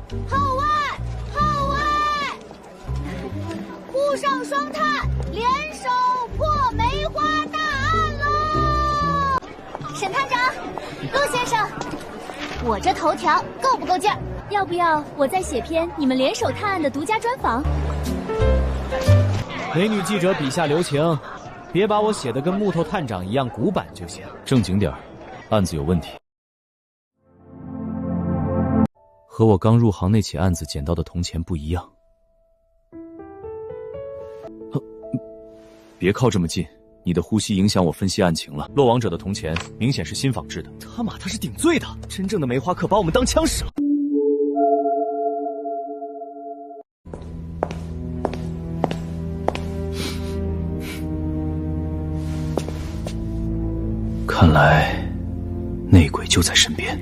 后外，后外！沪上双探联手破梅花大案喽！沈探长，陆先生，我这头条够不够劲儿？要不要我再写篇你们联手探案的独家专访？美女记者笔下留情，别把我写的跟木头探长一样古板就行。正经点儿，案子有问题。和我刚入行那起案子捡到的铜钱不一样。别靠这么近，你的呼吸影响我分析案情了。落网者的铜钱明显是新仿制的。他妈，他是顶罪的！真正的梅花客把我们当枪使了。看来内鬼就在身边。